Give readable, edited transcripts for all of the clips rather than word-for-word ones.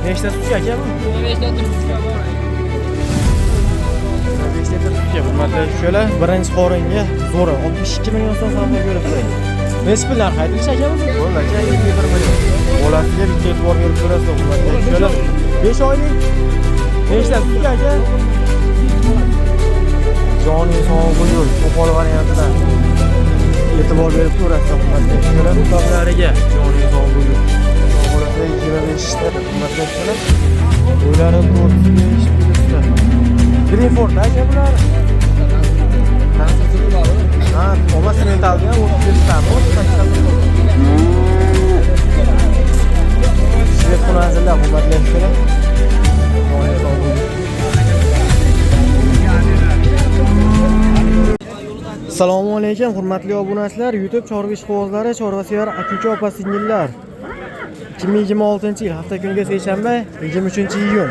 Nechta sutka aka bu? 5 ta turishga bor. 5 ta sutka. Hurmatli shular, birinchi qoringa zo'ri 62 million so'm savdo ko'ribdi. Nespillar haydilish aka bu? Bo'lacha 21 million. Bolasiga bitta e'tibor berib ko'rasiz, hurmatli shular. 5 oylik nechta sutka aka? Joni sog' yo'l, qo'pol variantida. E'tibor berib ko'rasiz, hurmatli shular. Toblariga joni sog' yo'l. Bolasiga 25 ta hurmatli shular. O'ylari 45 plusda. Greenford aka bular. Ha, olmaz mentalga 35 tami, 38 tami. Shved xonazirlar hurmatli shular. Assalomu alaykum hurmatli obunachilar, YouTube chorva ishqibozlari, chorvasevar aka opa singillar. 2026-yil hafta kuniga seshanba, 23-iyun.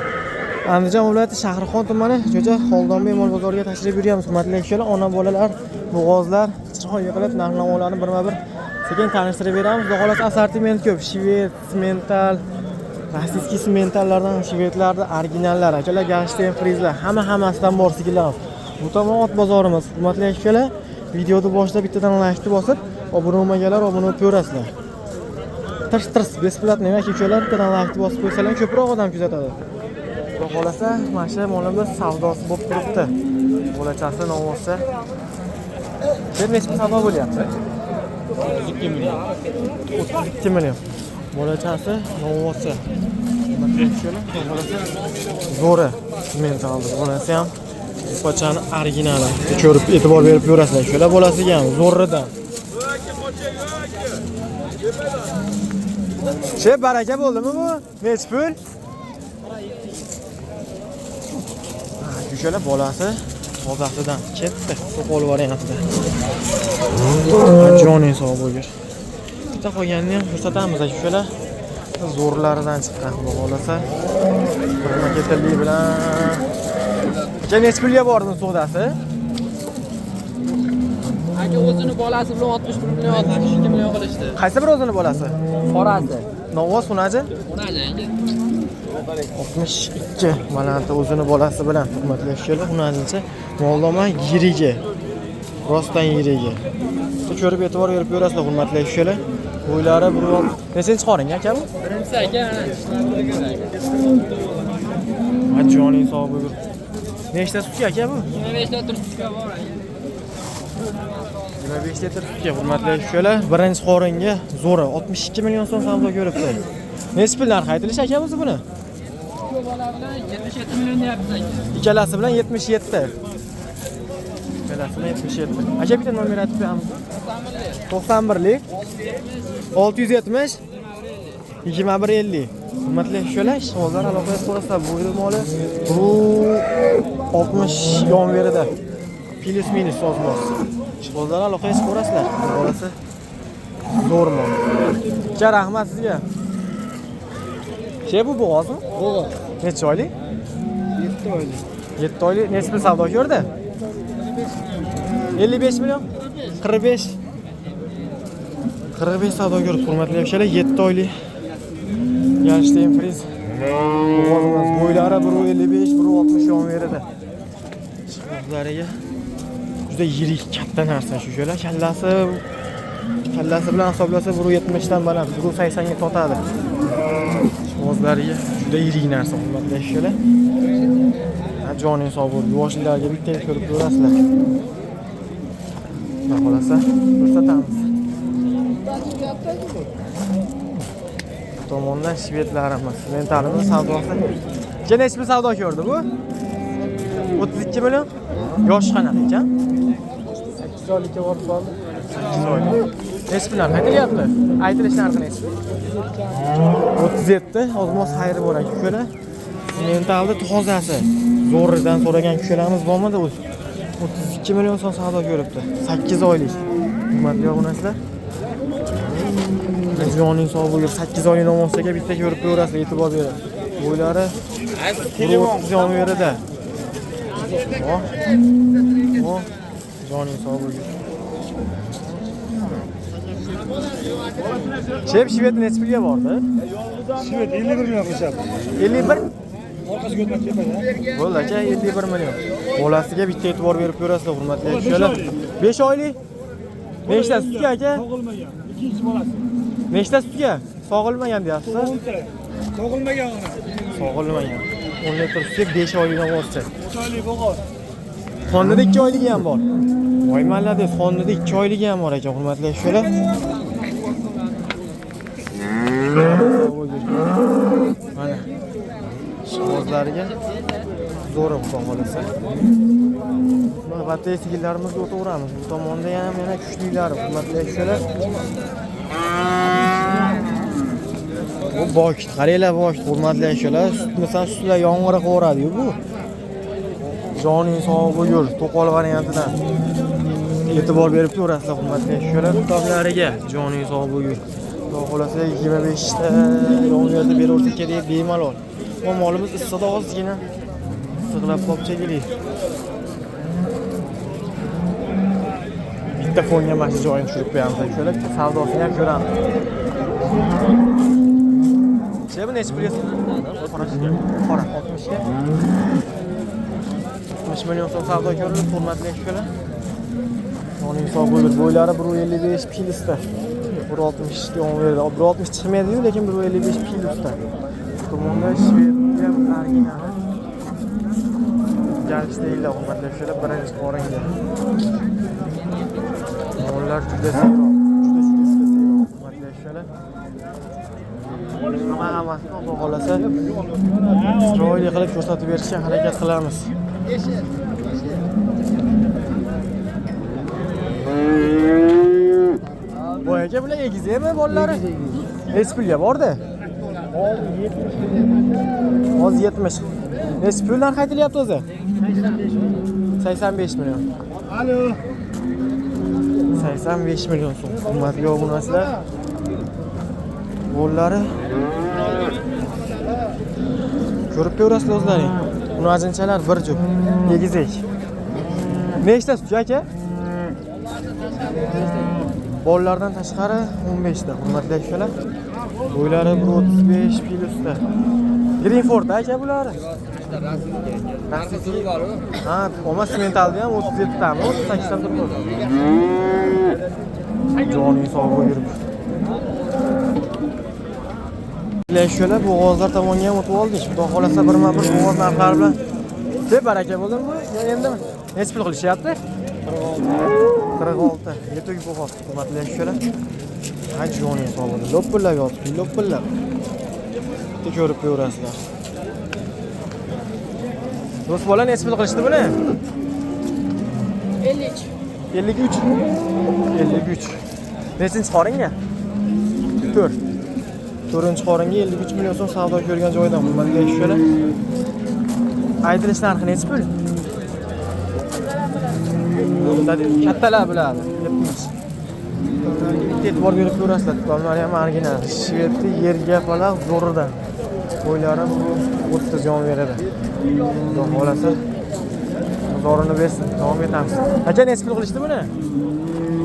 Andijon viloyati Shahrixon tumani Jo'ja Xoldonbek mol bozoriga tashrif buyuramiz. Hurmatli kishilar, ona bolalar, bo'g'ozlar, chiqon yiqilib, narx-navolarni birma-bir sekin tanishtirib beramiz. Xudo xohlasa assortiment ko'p. Shved, simental, rossiyskiy simentallardan shvedlarda originallar, akalar, Galshten frizlar, hammasidan bor sigirlar. Bu tomon ot bozorimiz. Hurmatli kishilar, videoni boshlab bittadan like bosib, obuna bo'lmaganlar obuna bo'lib ko'rasizlar. Tirs besplatniy kishilar bittadan like bosib qo'ysalar ko'proq odam kuzatadi. Xudo xolasa, mana shu molimiz savdosi bo'lib turibdi. Bo'lachasi novosi. Shu nechta savdo bo'lyapti? 2 million. 32 million. Bo'lachasi novosi. Zo'ri mentaldi. Bo'lasi ham pochani originali. Ko'rib e'tibor berib ko'rasizlar. Shular bo'lasiga ham zo'ridan. Che baraka bo'ldimi bu? Nech pul? Shular bolasi hozirdan ketdi. Qo'pol variantida. Joni sog' bo'lgur. Bitta qolganini ham ko'rsatamiz shular. Zo'rlaridan chiqqan bo'lsa, birma ketillik bilan. Kecha nech pulga bordi savdosi? Aka o'zini bolasi bilan 61 million, 62 million qilishdi. Qaysi bir o'zini bolasi? Qorasi. Novoz xunaji? Xunaji aka. 62 baland o'zini bolasi bilan hurmatli kishilar, xunajincha moldoma yiriga. Rostdan yiriga. Ko'rib e'tibor berib ko'rasizlar hurmatli kishilar. Bo'ylari bir nechinchi qoring aka bu? Birinchisi aka. Ajoning sog' bo'lgur. Nechta sutka aka bu? 25 ta turishga bor. 25 ta turishga hurmatli kishilar, birinchi qoringa zo'ri 62 million so'm savdo ko'ribdi. Nech pul narx aytilish aka o'zi buni? Bola bilan 77 million deyapti aka. Ikkalasi bilan 77. Ikkalasi bilan 77. Aka bitta nomer aytib beramiz. 91lik 670 2150. Hurmatli kishilar, hozir aloqa qilsa bu moli 60 yon beradi. Plus minus sozmos. Hozir aloqa ko'rasizlar. Bolasi zo'r mol. Cha rahmat sizga. Bu bo'g'ozmi? Bo'g'oz. Necha oylik? 7 oylik. 7 oylik necha pul savdo ko'rdi? 55 million? 45. 45 savdo ko'rib, hurmatli kishilar, 7 oylik. Galshten friz. Bo'g'ozimiz bo'ylari 155, 160 yon beradi. Chiqmoqlariga juda yirik, katta narsa shu joylar. Kallasi bilan hisoblasa 170 dan baland, 180 ga totadi. O'zlariga juda yirik narsa hurmatli kishilar. Joning sog' bo'lib, yoshlarga bitta ko'rib ko'rasizlar. Xudo xolasa ko'rsatamiz. Tomondan shvedlarimiz, mentalimiz savdosi. Kecha nech pul savdo ko'rdi bu? 32 million. Yosh qanaqa ekan? 8 oylikka borib qoldi. 8 oylik. Nech pul narx aytilyapti? Aytilish narxi nech? 37. Ozmos xayri bor ekan ko'ra. Mentalda tozasi. Zo'ridan so'ragan kishilarimiz bormadi o'zi. 32 million so'm savdo ko'ribdi. 8 oylik. Hurmatli obunachilar. Joning sog' bo'lib 8 oylik nomosaga bitta ko'rib ko'rasizlar, e'tibor bering. Bo'ylari 30 yon beradi. Joning sog' bo'lib. Chep shvet necha pulga bordi? Shvet 51 million qilishyapti. 51. Orqasiga o'tmay tepada. Bo'ldi aka, 51 million. Bolasiga bitta e'tibor berib ko'rasizlar, hurmatli akalar. 5 oylik. Nechta sutga aka? Sog'ilmagan. Ikkinchi bolasi. Nechta sutga? Sog'ilmagan deyapsiz. Sog'ilmagan ona. Sog'ilmagan. 10 litr sutga 5 oylikdan bo'lsa. 3 oylik bo'g'oz. Xonnida 2 oyligi ham bor. Voy mallades, xonnida 2 oyligi ham bor ekan, hurmatli akalar. Mana shozlariga zo'ri xudo xolasa. Albatta sigirlarimizga o'taveramiz. Bu tomonda ham yana kuchlilar, hurmatli akalar. Bu bosh, qaranglar bosh, hurmatli akalar. Sutmisan sutlar yong'ira qo'yadi-yu bu. Joning sog' bo'lgur, to'qol variantidan e'tibor berib ko'rasizlar, hurmatli akalar. Tomlariga joning sog' bo'lgur. Xudo xolasa 25 ta yong'irda beraversa kerak bemalol. Bu molimiz issiqda ozgina issiqlab qolib chekili. Bitta fonga mana shu joyini tushirib qo'yamiz akalar. Savdosini ham ko'ramiz. Cheba necha pulga? Qora 60 ga. 60 million so'm savdo ko'rilib, hurmatli akalar. Joning sog' bo'lgur, bo'ylari 1.55 pilisda. 1.60 ga o'n berdi. 1.60 chiqmaydi-yu, lekin 1.55 pilisda. Tomonda Shvetsiya originali. Garchi deyiladi, hurmatli akalar, birinchi qoringa. Mollar juda seroq, juda seroq, hurmatli akalar. Hammasini Xudo xolasa chiroyli qilib ko'rsatib berishga harakat qilamiz. Voy aka, bular egizmi bolalari? Necha pulga bordi? Hozir 70. Necha puldan qaytilyapti o'zi? 85 million. Alo. 85 million so'm. Hurmatli obunachilar. Bolalari ko'rib ko'rasizlar o'zlaring. Unajinchalar bir jup, egizak. Nechta sut aka? Bolalardan tashqari 15 ta, hurmatli akalar. Bo'ylari 1.35 pilusda. Greenford aka bular. Rasmli bor-ku. Ha, oma sementalda ham 37 tami, 38 ta turibdi. Joning sog' bo'lib. Shöyle bu g'ozlar tomonga ham o'tib oldik. Xudo xolasa birma-bir g'oz narxlari bilan deb baraka bo'ldimi bu? Yo endi necha pul qilishyapti? 46. Yetuk bu g'oz. Hurmatli shöyle. Ha joning sog' bo'ldi. Lo'pillab yotibdi, lo'pillab. Bitta ko'rib ko'rasizlar. Do'st bola necha pul qilishdi buni? 53. 53. 53. Nechinchi qoringa? 4. 4-chi qoringa 53 million so'm savdo ko'rgan joydan hurmatli akalar. Aytilish narxi necha pul? Kattalar biladi. 70. E'tibor berib ko'rasizlar. Tomlari ham original. Shvetni yerga palaq zo'ridan. Qo'ylari 30 jon beradi. Xudo xolasa zo'rini bersin. Davom etamiz. Aka necha pul qilishdi buni?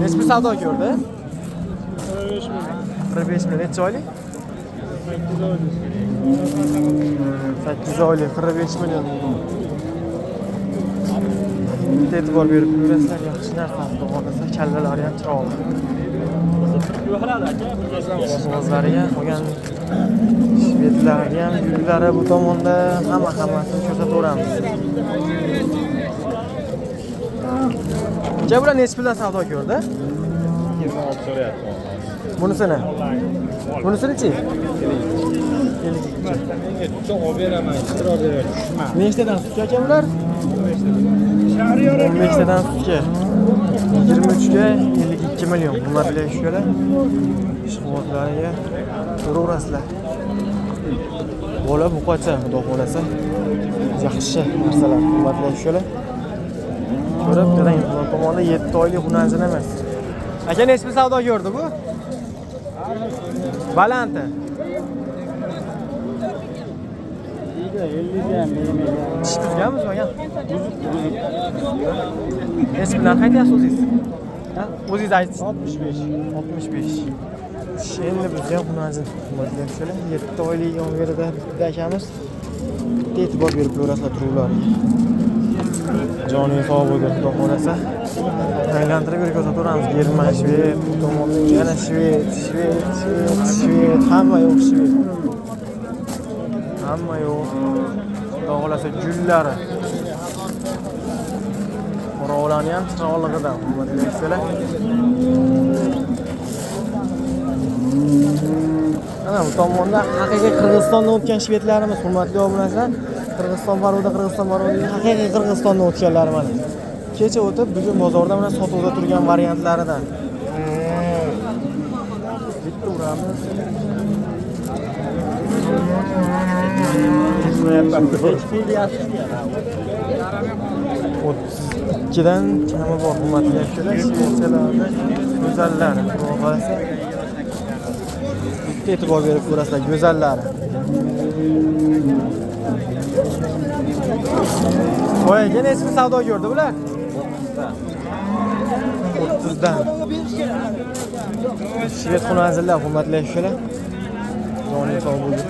Necha pul savdo ko'rdi? 45 million. Necha oylik? 8 oylik 45 million. E'tibor berib ko'rasizlar, yaxshi narsa. Xudo xolasa kallalari ham chiroyli. Sozlariga qolgan shvedlari ham, gullari bu tomonda hammasini ko'rsataveramiz. Bular necha puldan savdo ko'rdi? 26 so'rayapti. Bunisini? Bunisi-chi? 52. Menga olib beraman, istiror berayapti. Nechtadan sutga aka bular? 15 tadan sutga. 23 ga 52 million. Hurmatli akalar. Ishqo'zlariga ko'raverasizlar. Bola buqacha, xudo xolasa. Yaxshi narsalar, hurmatli akalar. Ko'rib qarang, bu tomonda 7 oylik xunajin emas. Aka necha pul savdo ko'rdi bu? Balanti. 50 ga ham bermayman. Tish tuzganmiz yo'q? Necha puldan qaytyapsiz o'zingiz? Ha? O'zingiz ayting. 65. 65. Endi biz ham xunajin hurmatli akalar 7 oylik yomg'irida bitta akamiz bitta e'tibor berib ko'rasizlar turuvlariga. Joning sog' bo'lgan xudo xolasa. Aylantirib bir ko'rsataveramiz. German, shved, tomondan yana shved, hamma yo'q shved. Hamma yo'q. Xudo xolasa gullari. Qorovlani ham chiroqligidan hurmatli akalar. Ana bu tomonda haqiqiy Qirg'izistondan o'tgan shvedlarimiz hurmatli obunachilar. Qirg'iziston baroda haqiqiy Qirg'izistondan o'tganlari mana. Kecha o'tib, bugun bozorda mana sotuvda turgan variantlaridan. Bitta uramiz. 32dan kami bor hurmatli akalar. Shvetsiyalarda go'zallar. Xudosa bitta e'tibor berib ko'rasizlar go'zallari. Qo'yaga necha savdo ko'rdi bular? 30dan. Shved xunazillar hurmatli akalar. Joning sog' bo'lsin.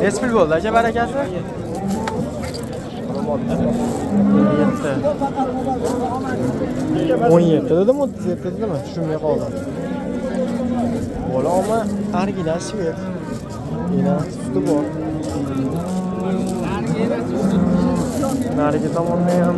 Necha pul bo'ldi aka barakasi? 17 dedim, 37 dedimi? Tushunmay qoldim. Bola ama original shved. Yana suti bor. Narigi tomonda ham